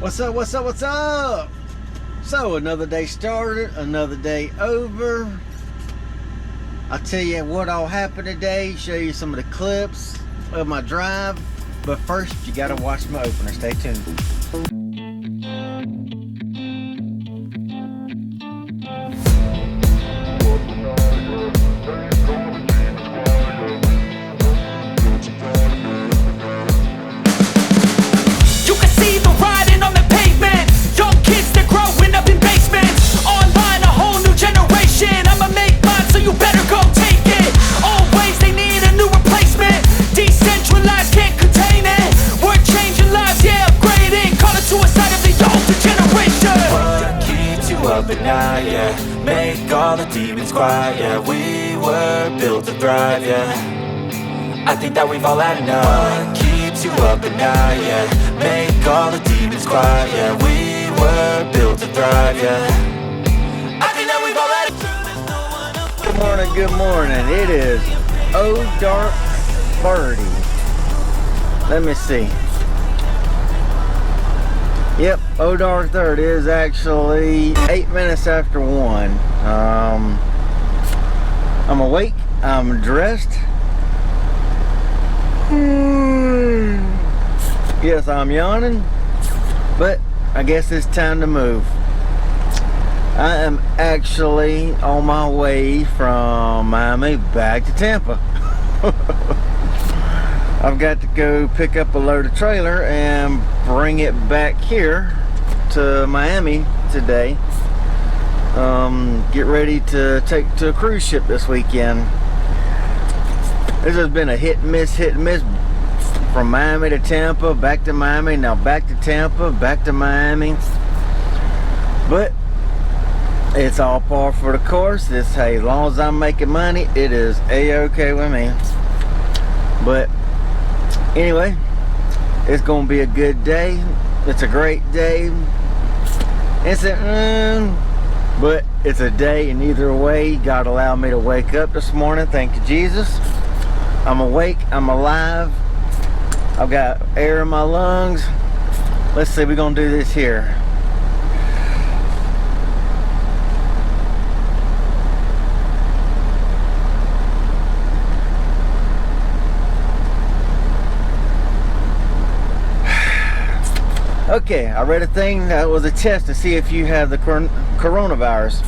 What's up, what's up, what's up? So another day started, another day over. I'll tell you what all happened today, show you some of the clips of my drive. But first, you gotta watch my opener. Stay tuned. Make all the demons quiet, yeah. We were built to thrive, yeah. I think that we've all had enough. What keeps you up at night, yeah. Make all the demons quiet, yeah. We were built to thrive, yeah. I think that we've all had enough. Good morning, good morning. It is dark 30. Let me see. Yep, dark 30 is actually 8 minutes after 1. I'm awake, I'm dressed. Yes, I'm yawning, but I guess it's time to move. I am actually on my way from Miami back to Tampa. I've got to go pick up a loaded trailer and bring it back here to Miami today. Get ready to take to a cruise ship this weekend. This has been a hit and miss from Miami to Tampa, back to Miami, now back to Tampa, back to Miami. But it's all par for the course. It's, hey, as long as I'm making money, it is a-okay with me. But anyway, it's gonna be a good day. It's a great day. But it's a day, and either way, God allowed me to wake up this morning. Thank you, Jesus. I'm awake, I'm alive. I've got air in my lungs. Let's see, we're gonna do this here. Okay, I read a thing that was a test to see if you have the coronavirus.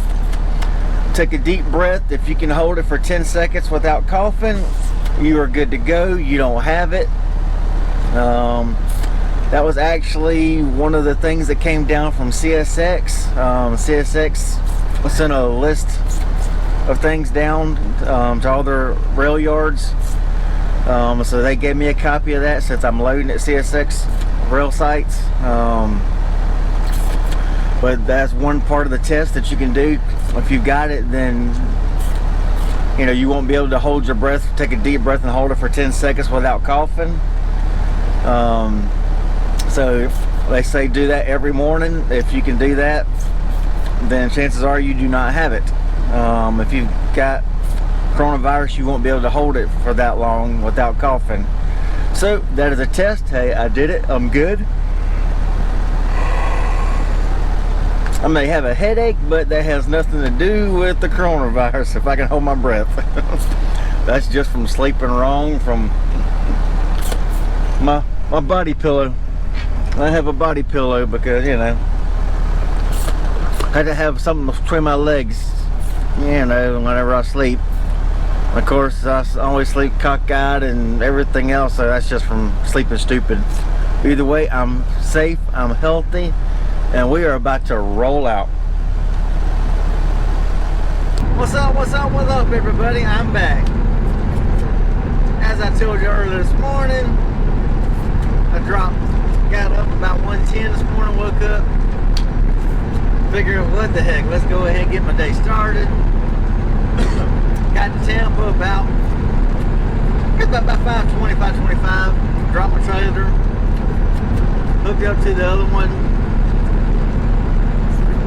Take a deep breath. If you can hold it for 10 seconds without coughing, you are good to go. You don't have it. That was actually one of the things that came down from CSX. CSX sent a list of things down to all their rail yards. So they gave me a copy of that since I'm loading at CSX rail sites. But that's one part of the test that you can do. If you've got it, then you know you won't be able to hold your breath, take a deep breath and hold it for 10 seconds without coughing. So they say do that every morning. If you can do that, then chances are you do not have it. If you've got coronavirus, you won't be able to hold it for that long without coughing. So that is a test. Hey, I did it. I'm good. I may have a headache, but that has nothing to do with the coronavirus if I can hold my breath. That's just from sleeping wrong, from my body pillow. I have a body pillow because, you know, I had to have something between my legs, you know, whenever I sleep. Of course, I always sleep cockeyed and everything else, so that's just from sleeping stupid. Either way, I'm safe, I'm healthy, and we are about to roll out. What's up, what's up, what's up, everybody? I'm back. As I told you earlier this morning, I got up about 1:10 this morning, woke up, figured, what the heck, let's go ahead and get my day started. Got to Tampa about 5:20, 5:25. Dropped my trailer, hooked up to the other one.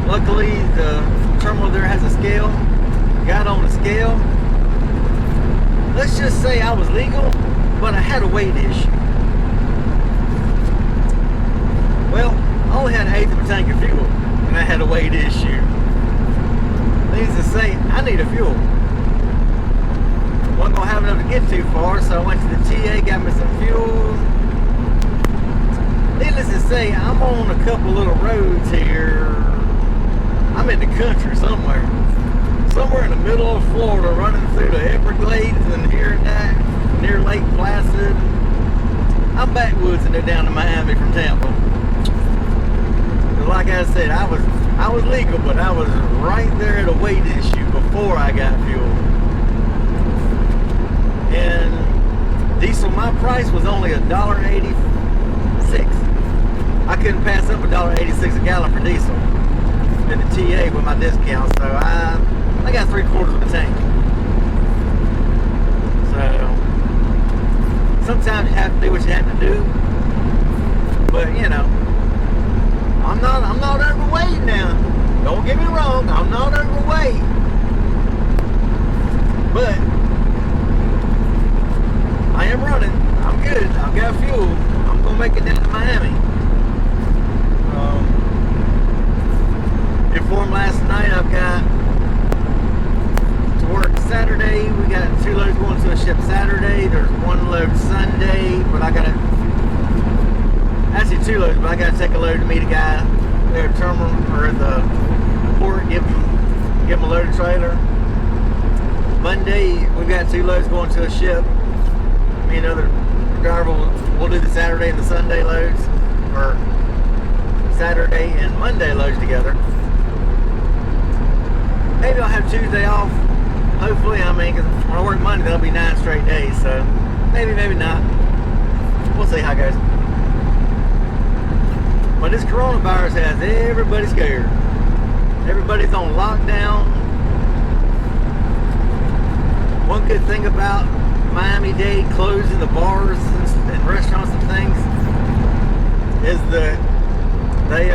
Luckily, the terminal there has a scale. Got on the scale. Let's just say I was legal, but I had a weight issue. Well, I only had got an eighth of a tank of fuel, and I had a weight issue. Needless to say, I need a fuel. Wasn't gonna have enough to get too far, so I went to the TA, got me some fuel. Needless to say, I'm on a couple little roads here. I'm in the country somewhere in the middle of Florida, running through the Everglades and here and there, near Lake Placid. I'm backwoods and they're down to Miami from Tampa. But like I said, I was legal, but I was right there at a weight issue before I got fuel. And diesel, my price was only $1.86. I couldn't pass up $1.86 a gallon for diesel in the TA with my discount, so I got 3/4 of a tank. So sometimes you have to do what you have to do, but you know, I'm not overweight now. Don't get me wrong, I'm not overweight, but I am running. I'm good. I've got fuel. I'm gonna make it down to Miami. Informed last night. I've got to work Saturday. We got 2 loads going to a ship Saturday. There's 1 load Sunday, but I gotta actually 2 loads, but I gotta take a load to meet a guy there at terminal or at the port. Give him a loaded trailer. Monday we got 2 loads going to a ship. Me and another driver will do the Saturday and the Sunday loads, or Saturday and Monday loads together. Maybe I'll have Tuesday off. Hopefully, I mean, 'cause when I work Monday, that'll be 9 straight days. So maybe not. We'll see how it goes. But this coronavirus has everybody scared. Everybody's on lockdown. One good thing about Miami-Dade closing the bars and restaurants and things is that they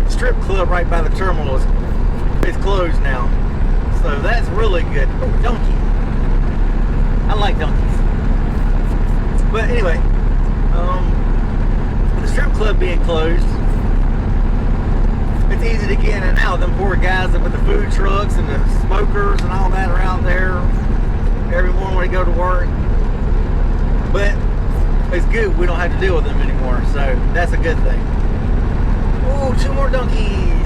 strip club right by the terminal is closed now, so that's really good. Oh, donkey! I like donkeys. But anyway, the strip club being closed, it's easy to get in and out. Them poor guys up with the food trucks and the smokers and all that are out there every morning when they go to work. But it's good we don't have to deal with them anymore, so that's a good thing. Oh, 2 more donkeys.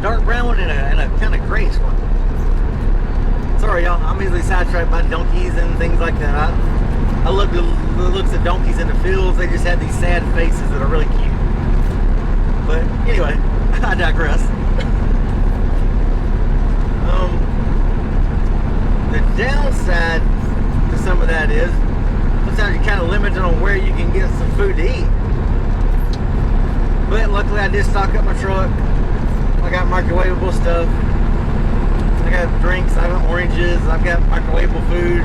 Dark brown one and a kind of grayish one. Sorry y'all, I'm easily sidetracked by donkeys and things like that. I love the looks of donkeys in the fields. They just have these sad faces that are really cute. But anyway, I digress. The downside to some of that is sometimes you're kind of limited on where you can get some food to eat. But luckily I did stock up my truck. I got microwavable stuff. I got drinks, I got oranges, I've got microwavable food.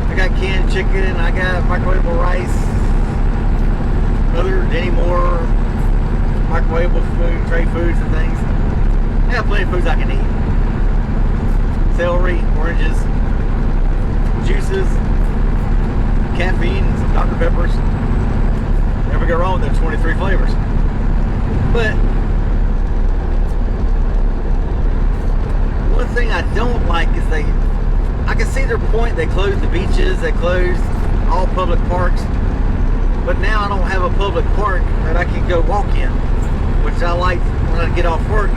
I got canned chicken, I got microwavable rice. Other Denny Moore microwavable food, tray foods and things. I got plenty of foods I can eat. Celery, oranges, juices, caffeine, and some Dr. Peppers. Never go wrong with them 23 flavors. But one thing I don't like is I can see their point. They closed the beaches, they closed all public parks. But now I don't have a public park that I can go walk in, which I like when I get off work.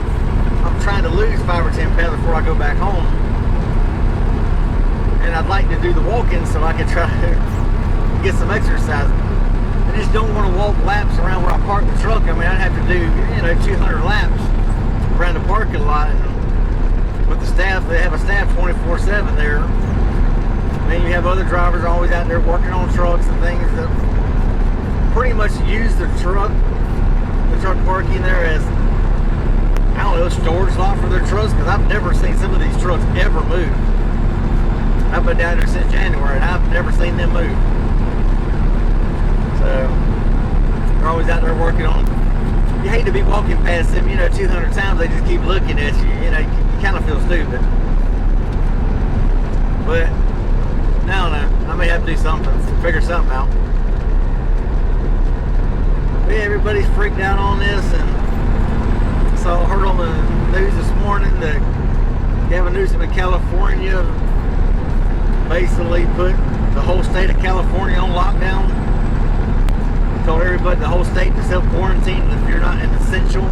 I'm trying to lose 5 or 10 pounds before I go back home. And I'd like to do the walking so I can try to get some exercise. I just don't want to walk laps around where I park the truck. I mean, I'd have to do, 200 laps around the parking lot. And with the staff, they have a staff 24/7 there. And then you have other drivers always out there working on trucks and things that pretty much use the truck parking there as, I don't know, a storage lot for their trucks, because I've never seen some of these trucks ever move. I've been down there since January and I've never seen them move. So they're always out there working on. You hate to be walking past them, 200 times they just keep looking at you. You kind of feel stupid. But I don't know. I may have to do something, figure something out. But yeah, everybody's freaked out on this, and so I heard on the news this morning that Gavin Newsom in California basically put the whole state of California on lockdown. Told everybody, the whole state, to self-quarantine if you're not an essential.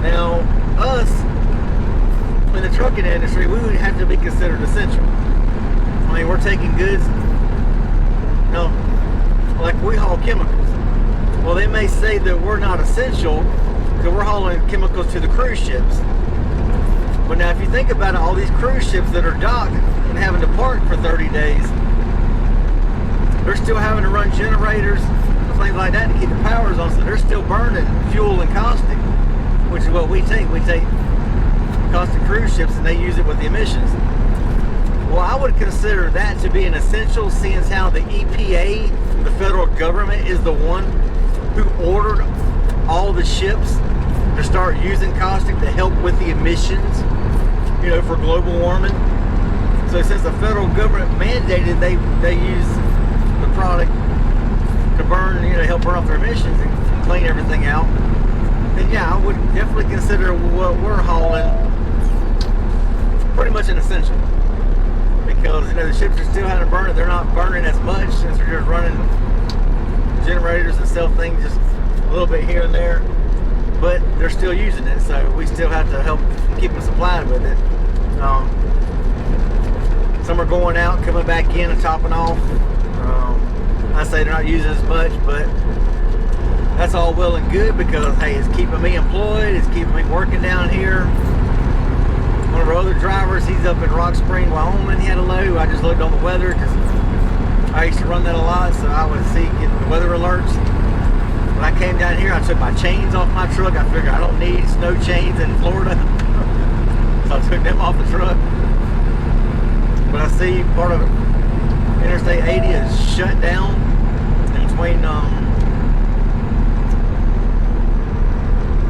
Now, us in the trucking industry, we would have to be considered essential. I mean, we're taking goods, you know, like we haul chemicals. Well, they may say that we're not essential because we're hauling chemicals to the cruise ships. But now, if you think about it, all these cruise ships that are docked and having to park for 30 days, they're still having to run generators and things like that to keep the powers on, so they're still burning fuel and caustic, which is what we take. We take caustic cruise ships and they use it with the emissions. Well, I would consider that to be an essential, seeing as how the EPA, the federal government, is the one who ordered all the ships to start using caustic to help with the emissions, you know, for global warming. So since the federal government mandated they use the product to burn, you know, help burn off their emissions and clean everything out, then yeah, I would definitely consider what we're hauling pretty much an essential. Because, you know, the ships are still having to burn it. They're not burning as much since they're just running generators and sell things just a little bit here and there. But they're still using it, so we still have to help keep them supplied with it. Some are going out, coming back in and topping off. I say they're not using as much, but that's all well and good because, hey, it's keeping me employed, it's keeping me working down here. One of our other drivers, he's up in Rock Spring, Wyoming. He had a load. I just looked on the weather because I used to run that a lot, so I would see getting the weather alerts. When I came down here, I took my chains off my truck. I figured I don't need snow chains in Florida, so I took them off the truck. But I see part of Interstate 80 is shut down in between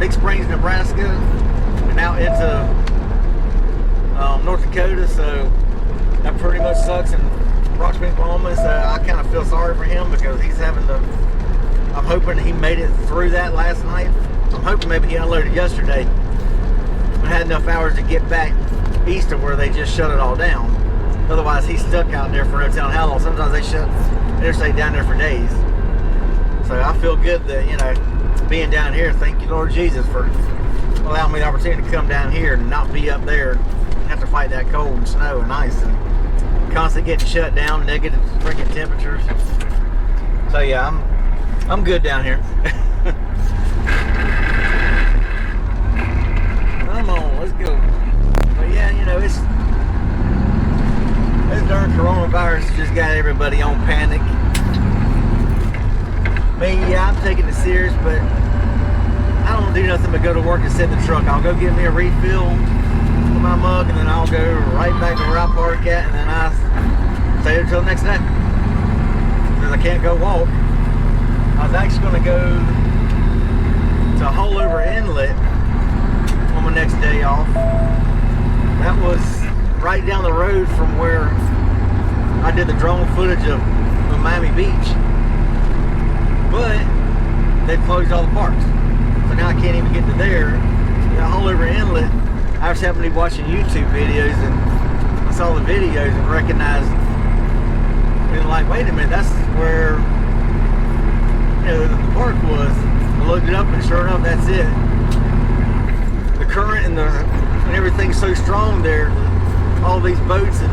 Big Springs, Nebraska, and out into North Dakota, so that pretty much sucks. And Rock Springs, Wyoming, so I kind of feel sorry for him because he's having to. I'm hoping he made it through that last night. I'm hoping maybe he unloaded yesterday, but had enough hours to get back east of where they just shut it all down. Otherwise, he's stuck out there for no telling how long. Sometimes they shut interstate down there for days. So I feel good that, you know, being down here, thank you, Lord Jesus, for allowing me the opportunity to come down here and not be up there and have to fight that cold and snow and ice and constantly getting shut down, negative freaking temperatures. So yeah, I'm good down here. Come on, let's go. But yeah, you know, this darn coronavirus just got everybody on panic. Me, yeah, I'm taking it serious, but I don't do nothing but go to work and sit in the truck. I'll go get me a refill for my mug, and then I'll go right back to where I park at, and then I stay there until the next day. Because I can't go walk. I was actually going to go to Hollover Inlet on my next day off. That was right down the road from where I did the drone footage of Miami Beach. But they've closed all the parks. So now I can't even get to there. Hollover Inlet, I was happened to be watching YouTube videos and I saw the videos and recognized, and like, wait a minute, that's where, you know, the park was. I looked it up and sure enough, that's it. The current and everything's so strong there, all these boats and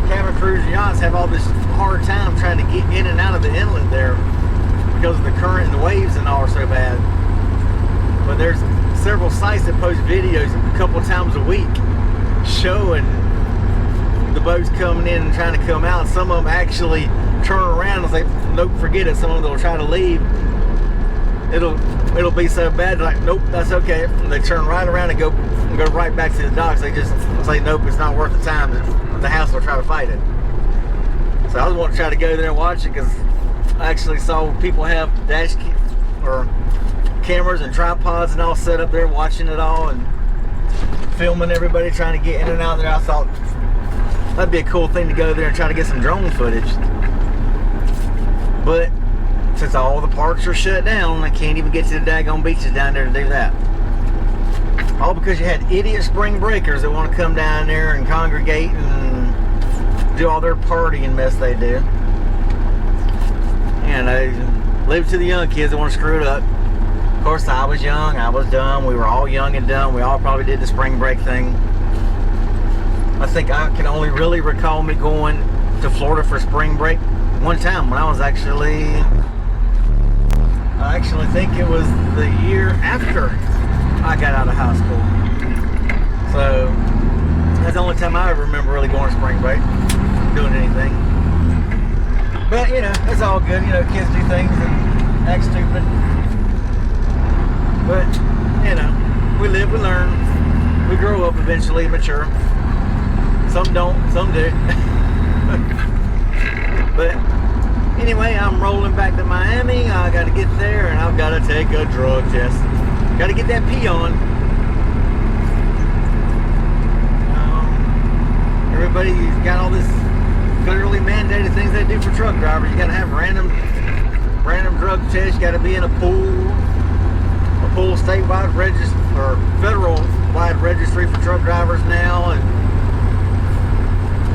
cabin cruise and yachts have all this hard time trying to get in and out of the inlet there because of the current and the waves and all are so bad. But there's several sites that post videos a couple times a week showing the boats coming in and trying to come out. Some of them actually turn around and say, nope, forget it. Some of them will try to leave. It'll be so bad, like, nope, that's okay. And they turn right around and go right back to the docks. They just say, nope, it's not worth the time. The hassle will try to fight it. So I was wanting to try to go there and watch it because I actually saw people have cameras and tripods and all set up there watching it all and filming everybody trying to get in and out there. I thought That'd be a cool thing to go there and try to get some drone footage. But since all the parks are shut down, I can't even get to the daggone beaches down there to do that. All because you had idiot spring breakers that want to come down there and congregate and do all their partying mess they do. And they leave it to the young kids that want to screw it up. Of course, I was young, I was dumb. We were all young and dumb. We all probably did the spring break thing. I think I can only really recall me going to Florida for spring break one time when I actually think it was the year after I got out of high school. So that's the only time I ever remember really going to spring break, doing anything. But you know, it's all good. You know, kids do things and act stupid. But you know, we live, we learn, we grow up eventually, mature. Some don't, some do. But anyway, I'm rolling back to Miami. I got to get there and I've got to take a drug test. Got to get that pee on. Everybody's got all this federally mandated things they do for truck drivers. You got to have random drug tests. You got to be in a pool statewide registry or federal wide registry for truck drivers now, and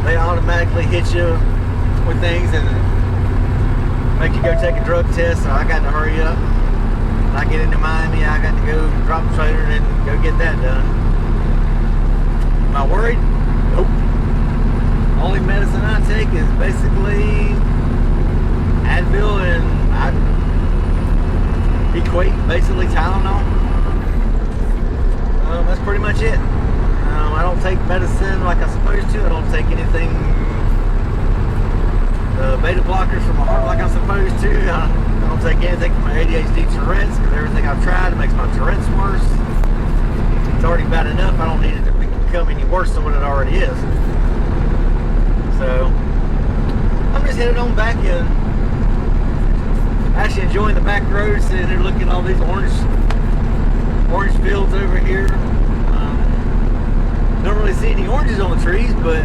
they automatically hit you with things and make you go take a drug test. So I got to hurry up. When I get into Miami, I got to go drop the trailer and go get that done. Am I worried? Nope. Only medicine I take is basically Advil and I equate basically Tylenol. That's pretty much it. I don't take medicine like I'm supposed to. I don't take anything, beta blockers for my heart like I'm supposed to. I don't take anything for my ADHD Tourette's, because everything I've tried makes my Tourette's worse. It's already bad enough. I don't need it to become any worse than what it already is. So I'm just headed on back in. Actually enjoying the back roads, sitting there looking at all these orange fields over here. Don't really see any oranges on the trees, but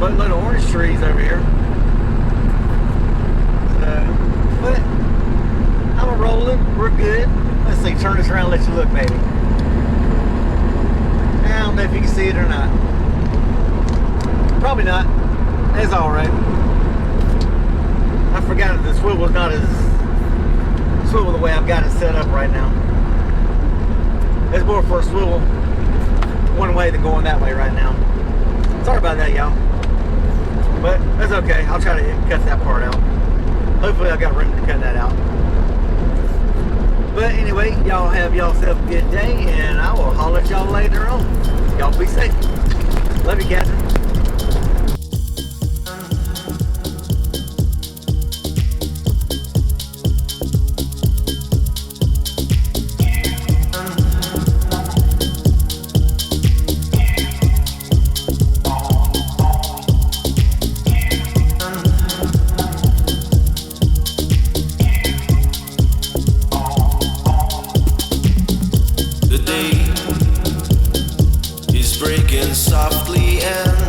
a lot of orange trees over here. So, but I'm rolling. We're good. Let's see. Turn this around. And let you look, maybe. I don't know if you can see it or not. Probably not. It's all right. I forgot that the swivel's not as swivel the way I've got it set up right now. It's more for a swivel one way than going that way right now. Sorry about that, y'all. But that's okay. I'll try to cut that part out. Hopefully I got room to cut that out. But anyway, y'all have yourself a good day, and I will holler at y'all later on. Y'all be safe. Love you, Catherine. Breaking softly and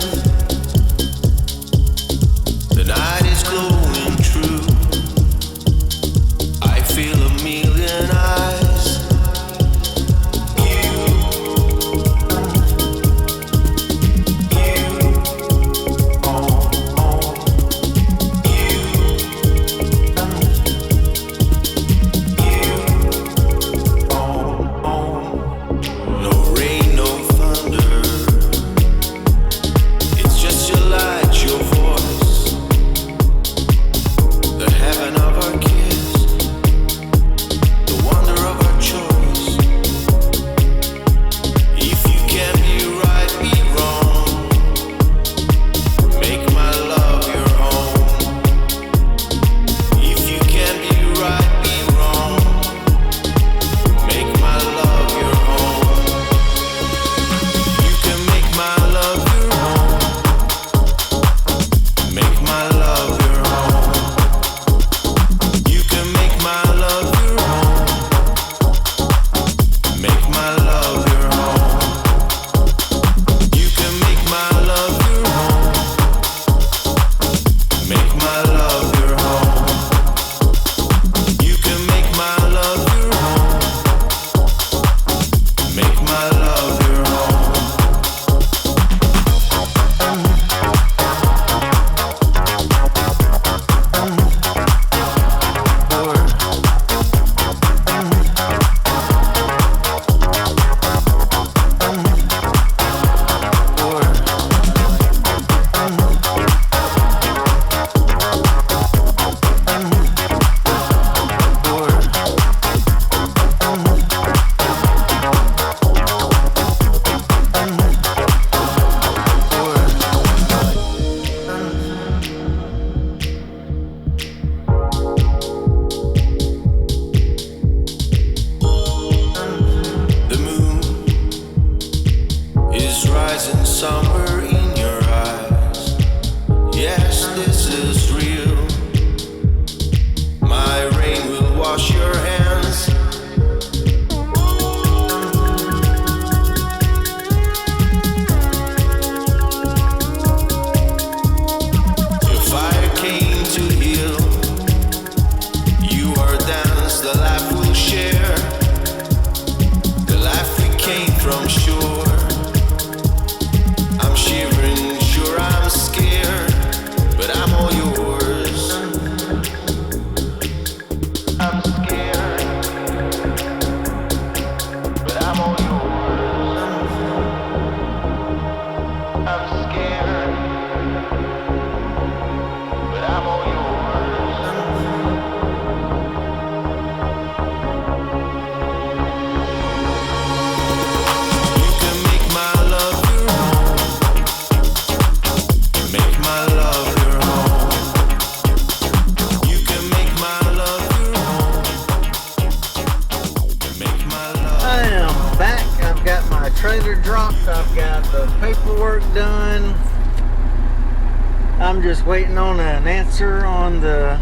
I'm just waiting on an answer on the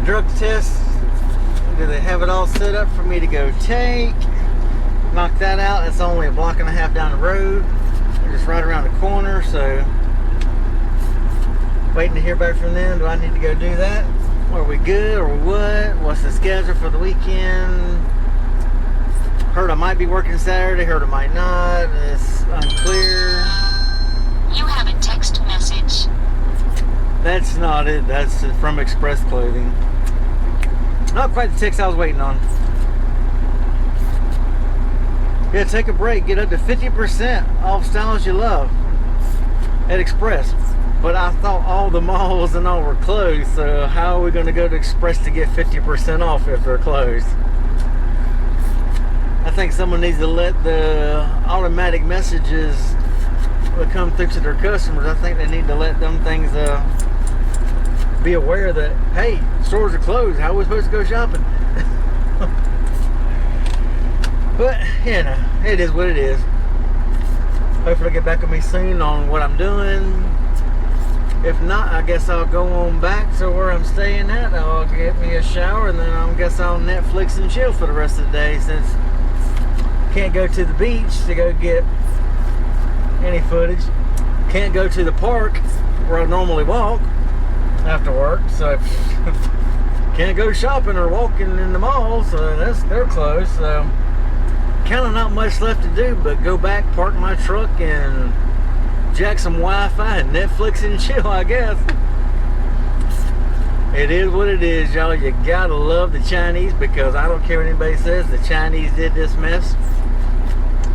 drug test. Do they have it all set up for me to go take? Knock that out. It's only a block and a half down the road. We're just right around the corner, so waiting to hear back from them. Do I need to go do that? Are we good or what? What's the schedule for the weekend? Heard I might be working Saturday, heard I might not. It's unclear. You have a text message. That's not it. That's from Express Clothing. Not quite the text I was waiting on. Yeah, take a break. Get up to 50% off styles you love at Express. But I thought all the malls and all were closed, so how are we going to go to Express to get 50% off if they're closed? I think someone needs to let the automatic messages that come through to their customers, I think they need to let them things be aware that, hey, stores are closed, how are we supposed to go shopping? But, you know, it is what it is. Hopefully they'll get back with me soon on what I'm doing. If not, I guess I'll go on back to where I'm staying at. I'll get me a shower, and then I guess I'll Netflix and chill for the rest of the day, since can't go to the beach to go get any footage. Can't go to the park where I normally walk after work, so can't go shopping or walking in the mall, so they're closed. So kind of not much left to do but go back, park my truck, and jack some Wi-Fi and Netflix and chill, I guess. It is what it is, y'all. You gotta love the Chinese, because I don't care what anybody says, the Chinese did this mess.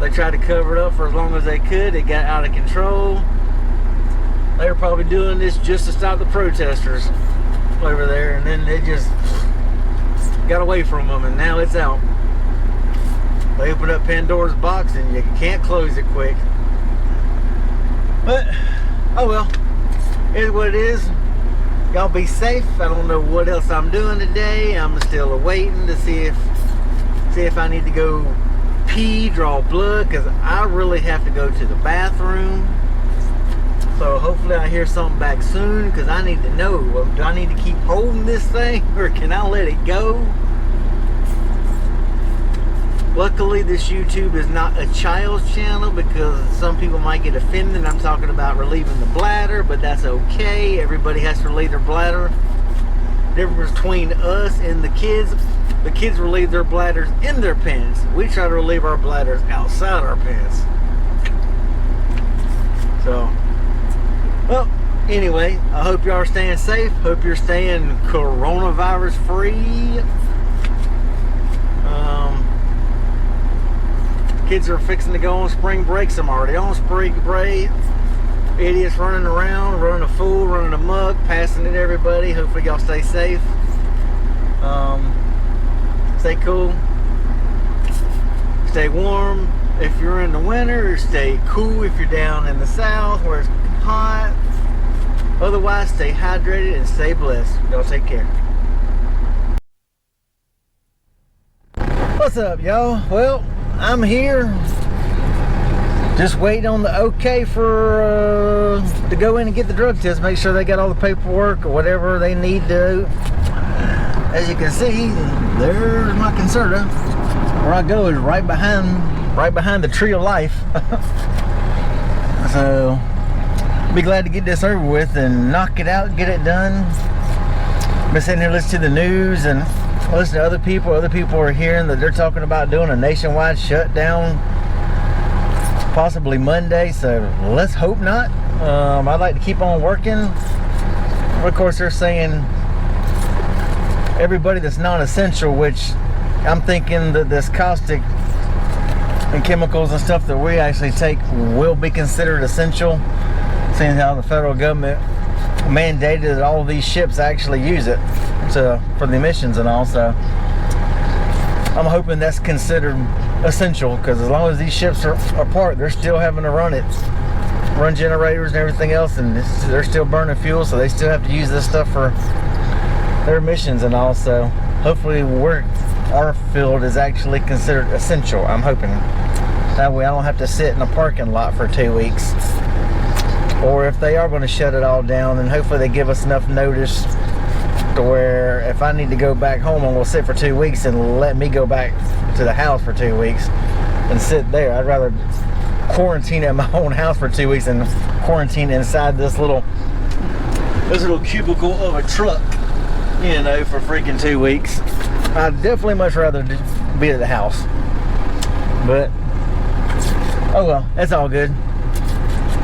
They tried to cover it up for as long as they could. It got out of control. They were probably doing this just to stop the protesters over there, and then they just got away from them, and now it's out. They opened up Pandora's box, and you can't close it quick. But, oh well, it is what it is. Y'all be safe. I don't know what else I'm doing today. I'm still waiting to see if I need to go pee, draw blood, because I really have to go to the bathroom. So hopefully I hear something back soon, because I need to know, do I need to keep holding this thing, or can I let it go? Luckily, this YouTube is not a child's channel, because some people might get offended. I'm talking about relieving the bladder, but that's okay. Everybody has to relieve their bladder. The difference between us and the kids relieve their bladders in their pants. We try to relieve our bladders outside our pants. So, well, anyway, I hope y'all are staying safe. Hope you're staying coronavirus free. Kids are fixing to go on spring break. Some already on spring break. Idiots running around, running a fool, running amok, passing it to everybody. Hopefully y'all stay safe. Stay cool. Stay warm if you're in the winter. Stay cool if you're down in the south where it's hot. Otherwise, stay hydrated and stay blessed. Y'all take care. What's up, y'all? Well, I'm here, just waiting on the okay for to go in and get the drug test, make sure they got all the paperwork or whatever they need to. As you can see, there's my Concerta. Where I go is right behind the tree of life. So be glad to get this over with and knock it out, get it done. Been sitting here listening to the news and listen to other people. Other people are hearing that they're talking about doing a nationwide shutdown, possibly Monday, so let's hope not. I'd like to keep on working. Of course, they're saying everybody that's non-essential, which I'm thinking that this caustic and chemicals and stuff that we actually take will be considered essential, seeing how the federal government mandated that all of these ships actually use it for the emissions and all. So I'm hoping that's considered essential, because as long as these ships are apart, they're still having to run generators and everything else, and they're still burning fuel, so they still have to use this stuff for their emissions and all. So hopefully our field is actually considered essential. I'm hoping that way I don't have to sit in a parking lot for 2 weeks if they are going to shut it all down, then hopefully they give us enough notice to where if I need to go back home, I'm going to sit for 2 weeks and let me go back to the house for 2 weeks and sit there. I'd rather quarantine at my own house for 2 weeks than quarantine inside this little cubicle of a truck, you know, for freaking 2 weeks. I'd definitely much rather be at the house. But oh well, that's all good.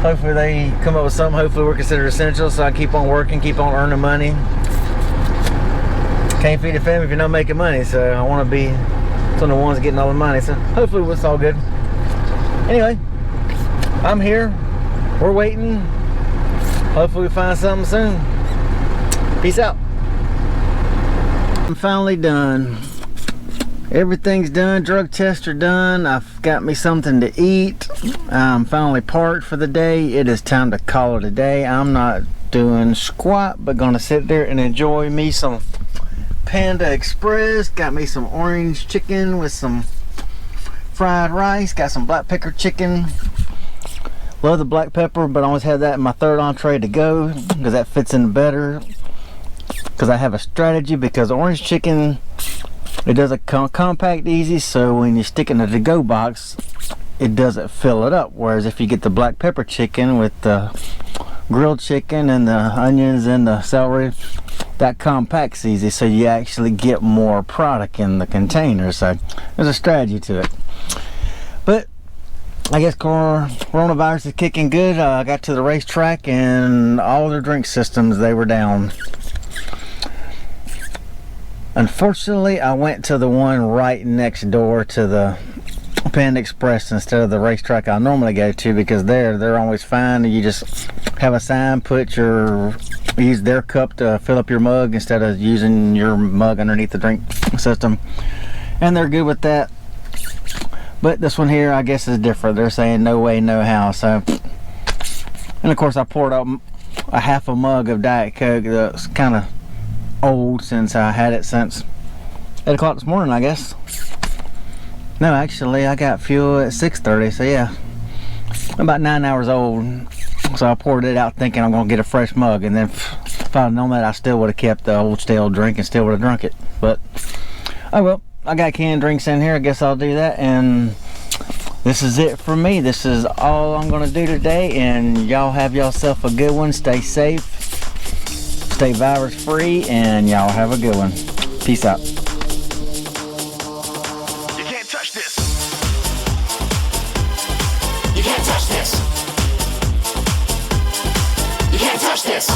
Hopefully they come up with something. Hopefully we're considered essential, so I keep on working, keep on earning money. Can't feed a family if you're not making money, so I want to be one of the ones getting all the money. So hopefully it's all good. Anyway, I'm here. We're waiting. Hopefully we find something soon. Peace out. I'm finally done. Everything's done. Drug tests are done. I've got me something to eat. I'm finally parked for the day. It is time to call it a day. I'm not doing squat, but gonna sit there and enjoy me some Panda Express. Got me some orange chicken with some fried rice. Got some black pepper chicken. Love the black pepper, but I always have that in my third entree to go because that fits in better. Because I have a strategy, because orange chicken, it doesn't compact easy, so when you stick it in the to-go box, it doesn't fill it up. Whereas if you get the black pepper chicken with the grilled chicken and the onions and the celery, that compacts easy, so you actually get more product in the container. So there's a strategy to it. But I guess coronavirus is kicking good. I got to the racetrack and all their drink systems, they were down. Unfortunately, I went to the one right next door to the Panda Express instead of the racetrack I normally go to, because they're always fine. You just have a sign, use their cup to fill up your mug instead of using your mug underneath the drink system, and they're good with that. But this one here, I guess, is different. They're saying no way, no how. So, and of course, I poured out a half a mug of Diet Coke that's kind of old, since I had it since 8 o'clock this morning, I guess. No, actually, I got fuel at 6:30, so yeah, about 9 hours old. So I poured it out thinking I'm gonna get a fresh mug, and then if I'd known that, I still would have kept the old stale drink and still would have drunk it. But oh well, I got canned drinks in here. I guess I'll do that, and this is it for me. This is all I'm gonna do today, and y'all have yourself a good one. Stay safe, stay virus free, and y'all have a good one. Peace out. You can't touch this. You can't touch this. You can't touch this.